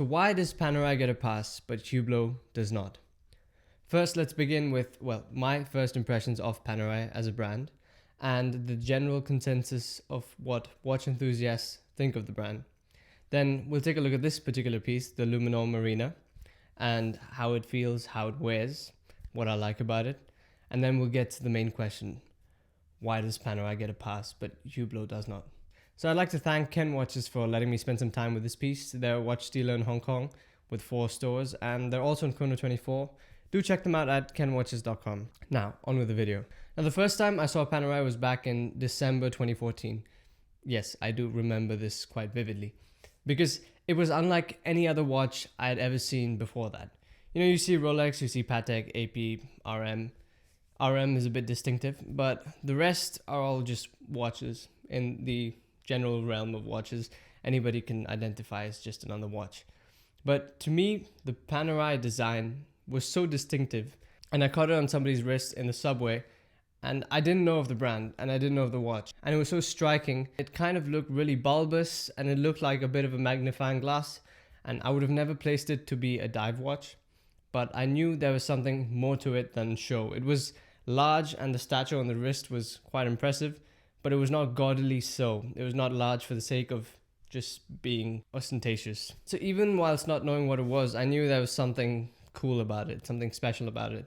So why does Panerai get a pass but Hublot does not? First, let's begin with, my first impressions of Panerai as a brand and the general consensus of what watch enthusiasts think of the brand. Then we'll take a look at this particular piece, the Luminor Marina, and how it feels, how it wears, what I like about it. And then we'll get to the main question. Why does Panerai get a pass but Hublot does not? So I'd like to thank Ken Watches for letting me spend some time with this piece. They're a watch dealer in Hong Kong with 4 stores, and they're also in Kona 24. Do check them out at kenwatches.com. Now, on with the video. Now, the first time I saw Panerai was back in December 2014. Yes, I do remember this quite vividly, because it was unlike any other watch I had ever seen before that. You know, you see Rolex, you see Patek, AP, RM. RM is a bit distinctive, but the rest are all just watches in the general realm of watches. Anybody can identify as just another watch. But to me, the Panerai design was so distinctive, and I caught it on somebody's wrist in the subway, and I didn't know of the brand, and I didn't know of the watch, and it was so striking. It kind of looked really bulbous, and it looked like a bit of a magnifying glass, and I would have never placed it to be a dive watch, but I knew there was something more to it than show. It was large, and the stature on the wrist was quite impressive, but it was not gaudily so. It was not large for the sake of just being ostentatious. So even whilst not knowing what it was, I knew there was something cool about it, something special about it.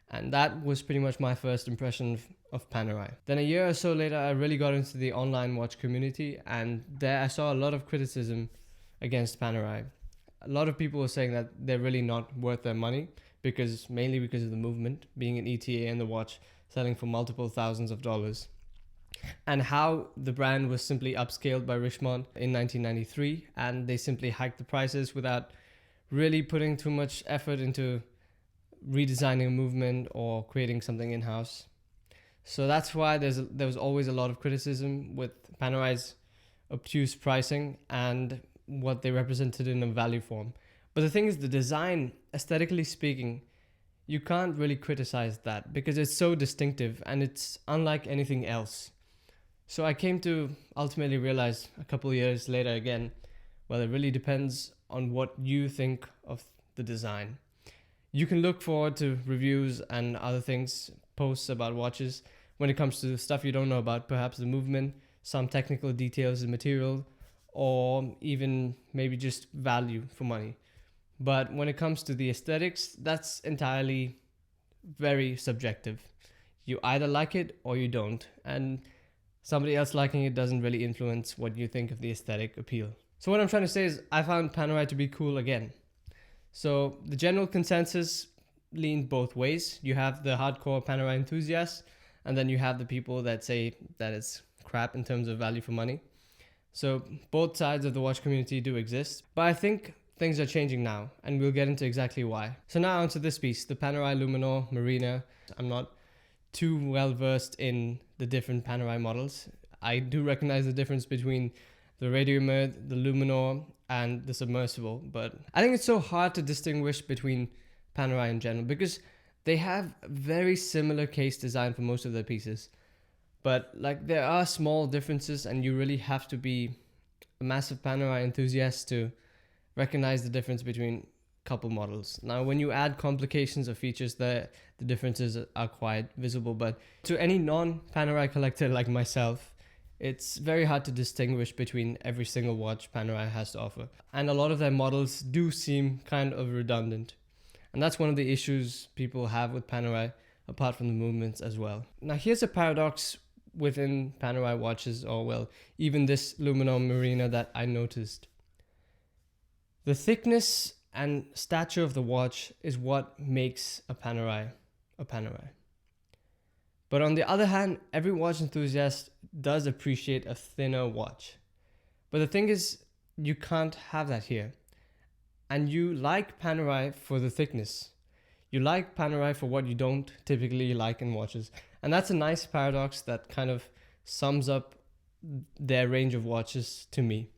And that was pretty much my first impression of Panerai. Then a year or so later, I really got into the online watch community, and there I saw a lot of criticism against Panerai. A lot of people were saying that they're really not worth their money, mainly because of the movement, being an ETA in the watch, selling for multiple thousands of dollars. And how the brand was simply upscaled by Richemont in 1993, and they simply hiked the prices without really putting too much effort into redesigning a movement or creating something in-house. So that's why there was always a lot of criticism with Panerai's obtuse pricing and what they represented in a value form. But the thing is, the design, aesthetically speaking, you can't really criticize that because it's so distinctive and it's unlike anything else. So I came to ultimately realize a couple of years later again, well, it really depends on what you think of the design. You can look forward to reviews and other things, posts about watches when it comes to stuff you don't know about, perhaps the movement, some technical details, the material, or even maybe just value for money. But when it comes to the aesthetics, that's entirely very subjective. You either like it or you don't. And somebody else liking it doesn't really influence what you think of the aesthetic appeal. So what I'm trying to say is I found Panerai to be cool again. So the general consensus leaned both ways. You have the hardcore Panerai enthusiasts, and then you have the people that say that it's crap in terms of value for money. So both sides of the watch community do exist, but I think things are changing now, and we'll get into exactly why. So now onto this piece, the Panerai Luminor Marina. I'm not too well versed in the different Panerai models. I do recognize the difference between the Radio Mode, the Luminor, and the submersible, but I think it's so hard to distinguish between Panerai in general because they have very similar case design for most of their pieces, but like there are small differences, and you really have to be a massive Panerai enthusiast to recognize the difference between couple models. Now, when you add complications of features, the differences are quite visible, but to any non-Panerai collector like myself, it's very hard to distinguish between every single watch Panerai has to offer. And a lot of their models do seem kind of redundant. And that's one of the issues people have with Panerai, apart from the movements as well. Now, here's a paradox within Panerai watches, or even this Luminor Marina that I noticed. The thickness and stature of the watch is what makes a Panerai a Panerai. But on the other hand, every watch enthusiast does appreciate a thinner watch. But the thing is, you can't have that here. And you like Panerai for the thickness. You like Panerai for what you don't typically like in watches. And that's a nice paradox that kind of sums up their range of watches to me.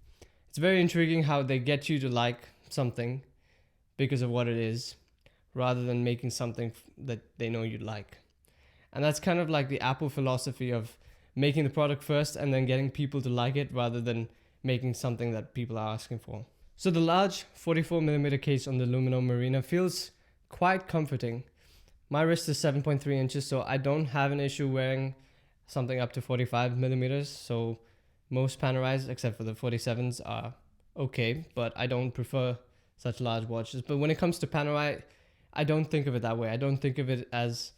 It's very intriguing how they get you to like something because of what it is, rather than making something that they know you'd like. And that's kind of like the Apple philosophy of making the product first and then getting people to like it rather than making something that people are asking for. So the large 44mm case on the Luminor Marina feels quite comforting. My wrist is 7.3 inches, so I don't have an issue wearing something up to 45mm. So most Panerais, except for the 47s, are okay, but I don't prefer such large watches. But when it comes to Panerai, I don't think of it that way. I don't think of it as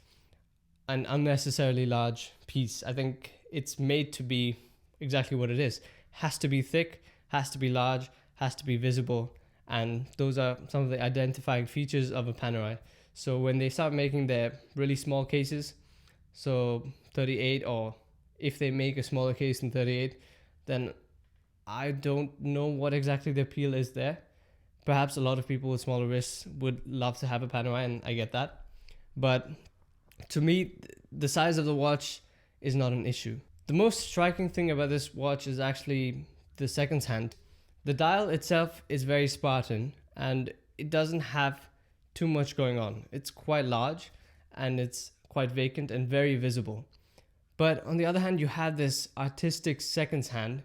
an unnecessarily large piece. I think it's made to be exactly what it is. Has to be thick, has to be large, has to be visible, and those are some of the identifying features of a Panerai. So when they start making their really small cases, so 38, or if they make a smaller case than 38, then I don't know what exactly the appeal is there. Perhaps a lot of people with smaller wrists would love to have a Panerai, and I get that. But to me, the size of the watch is not an issue. The most striking thing about this watch is actually the seconds hand. The dial itself is very Spartan, and it doesn't have too much going on. It's quite large, and it's quite vacant and very visible. But on the other hand, you have this artistic seconds hand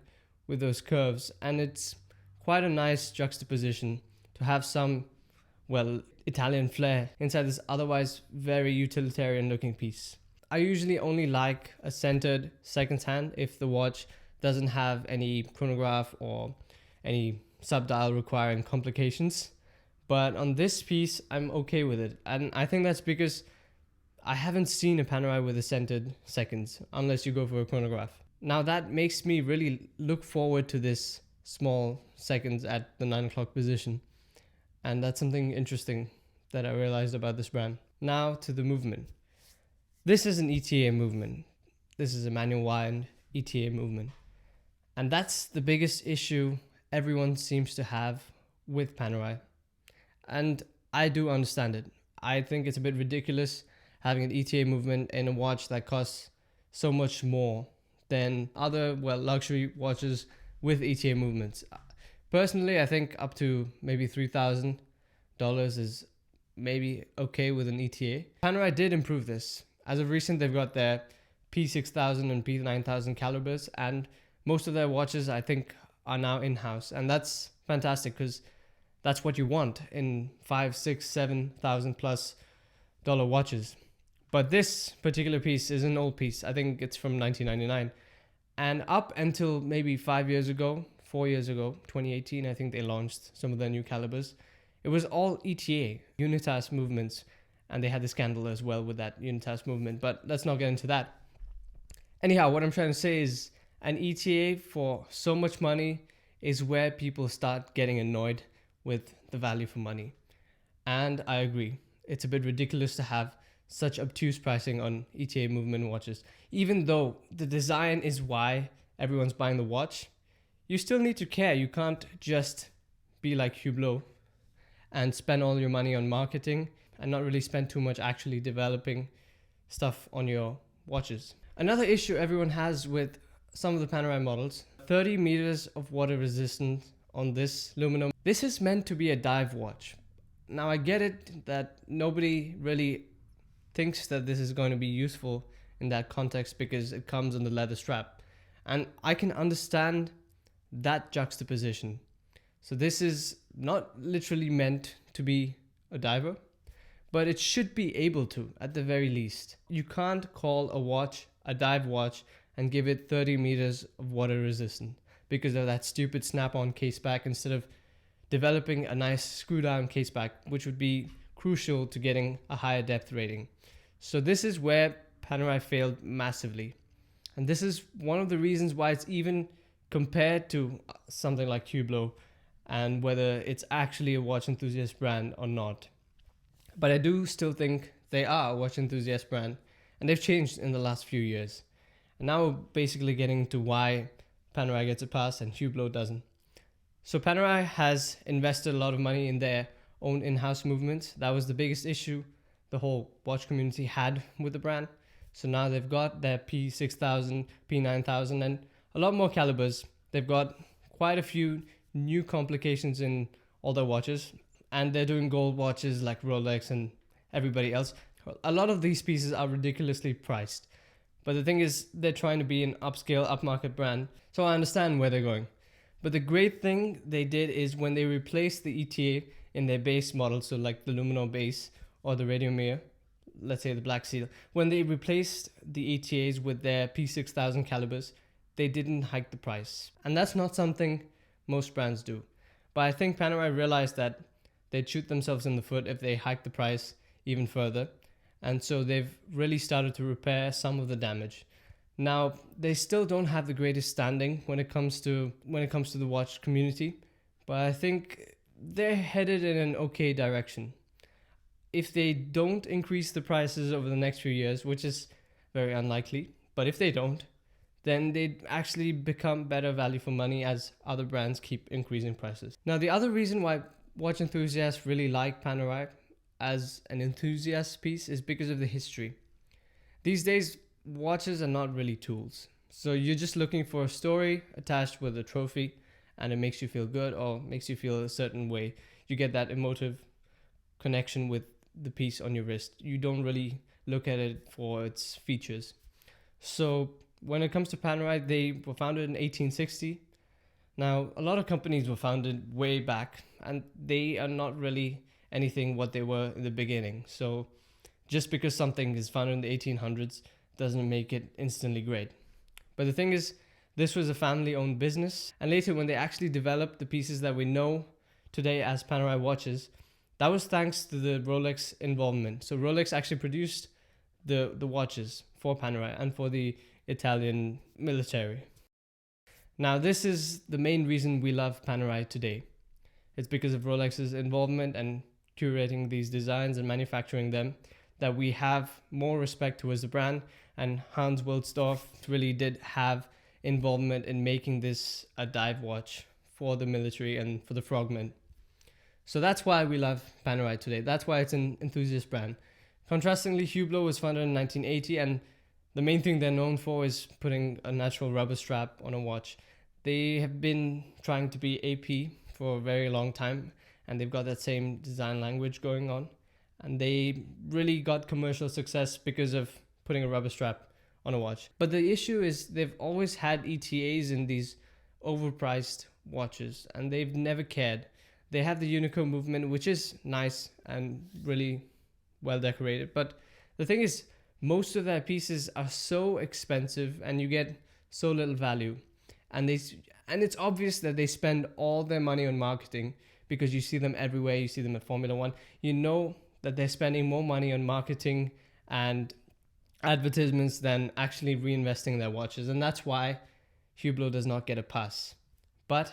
with those curves, and it's quite a nice juxtaposition to have some, well, Italian flair inside this otherwise very utilitarian looking piece. I usually only like a centered seconds hand if the watch doesn't have any chronograph or any subdial requiring complications. But on this piece, I'm okay with it. And I think that's because I haven't seen a Panerai with a centered seconds, unless you go for a chronograph. Now that makes me really look forward to this small seconds at the 9 o'clock position. And that's something interesting that I realized about this brand. Now to the movement. This is an ETA movement. This is a manual wind ETA movement. And that's the biggest issue everyone seems to have with Panerai. And I do understand it. I think it's a bit ridiculous having an ETA movement in a watch that costs so much more than other, well, luxury watches with ETA movements. Personally, I think up to maybe $3,000 is maybe okay with an ETA. Panerai did improve this. As of recent, they've got their P6000 and P9000 calibers, and most of their watches, I think, are now in-house. And that's fantastic because that's what you want in $5,000, $6,000, $7,000 plus watches. But this particular piece is an old piece. I think it's from 1999. And up until maybe 4 years ago, 2018, I think they launched some of their new calibers. It was all ETA, Unitas movements. And they had the scandal as well with that Unitas movement. But let's not get into that. Anyhow, what I'm trying to say is an ETA for so much money is where people start getting annoyed with the value for money. And I agree. It's a bit ridiculous to have such obtuse pricing on ETA movement watches. Even though the design is why everyone's buying the watch, you still need to care. You can't just be like Hublot and spend all your money on marketing and not really spend too much actually developing stuff on your watches. Another issue everyone has with some of the Panerai models, 30 meters of water resistance on this Luminor. This is meant to be a dive watch. Now I get it that nobody really thinks that this is going to be useful in that context because it comes on the leather strap. And I can understand that juxtaposition. So this is not literally meant to be a diver, but it should be able to, at the very least. You can't call a watch a dive watch and give it 30 meters of water resistance because of that stupid snap-on case back instead of developing a nice screw-down case back, which would be crucial to getting a higher depth rating. So this is where Panerai failed massively. And this is one of the reasons why it's even compared to something like Hublot and whether it's actually a watch enthusiast brand or not. But I do still think they are a watch enthusiast brand, and they've changed in the last few years. And now we're basically getting to why Panerai gets a pass and Hublot doesn't. So Panerai has invested a lot of money in their own in-house movements. That was the biggest issue the whole watch community had with the brand. So now they've got their P6000, P9000, and a lot more calibers. They've got quite a few new complications in all their watches, and they're doing gold watches like Rolex and everybody else. A lot of these pieces are ridiculously priced. But the thing is, they're trying to be an upscale, upmarket brand. So I understand where they're going. But the great thing they did is when they replaced the ETA in their base model, so like the Luminor base or the Radiomir, let's say the Black Seal, when they replaced the ETAs with their P6000 calibers, they didn't hike the price. And that's not something most brands do. But I think Panerai realized that they'd shoot themselves in the foot if they hiked the price even further. And so they've really started to repair some of the damage. Now, they still don't have the greatest standing when it comes to the watch community, but I think they're headed in an okay direction. If they don't increase the prices over the next few years, which is very unlikely, but if they don't, then they'd actually become better value for money as other brands keep increasing prices. Now, the other reason why watch enthusiasts really like Panerai as an enthusiast piece is because of the history. These days, watches are not really tools. So you're just looking for a story attached with a trophy and it makes you feel good or makes you feel a certain way. You get that emotive connection with the piece on your wrist. You don't really look at it for its features. So when it comes to Panerai, they were founded in 1860. Now, a lot of companies were founded way back and they are not really anything what they were in the beginning. So just because something is founded in the 1800s doesn't make it instantly great. But the thing is, this was a family-owned business, and later when they actually developed the pieces that we know today as Panerai watches, that was thanks to the Rolex involvement. So Rolex actually produced the watches for Panerai and for the Italian military. Now, this is the main reason we love Panerai today. It's because of Rolex's involvement and curating these designs and manufacturing them that we have more respect towards the brand, and Hans Wilsdorf really did have involvement in making this a dive watch for the military and for the frogmen. So that's why we love Panerai today. That's why it's an enthusiast brand. Contrastingly, Hublot was founded in 1980, and the main thing they're known for is putting a natural rubber strap on a watch. They have been trying to be AP for a very long time, and they've got that same design language going on. And they really got commercial success because of putting a rubber strap on a watch. But the issue is they've always had ETAs in these overpriced watches, and they've never cared. They have the Unico movement, which is nice and really well decorated. But the thing is, most of their pieces are so expensive and you get so little value. And it's obvious that they spend all their money on marketing because you see them everywhere. You see them at Formula One. You know that they're spending more money on marketing and advertisements than actually reinvesting in their watches. And that's why Hublot does not get a pass. But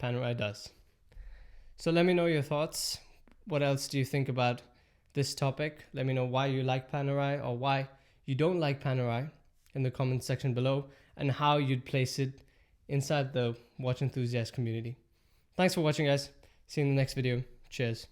Panerai does. So let me know your thoughts. What else do you think about this topic? Let me know why you like Panerai or why you don't like Panerai in the comment section below, and how you'd place it inside the watch enthusiast community. Thanks for watching, guys. See you in the next video. Cheers.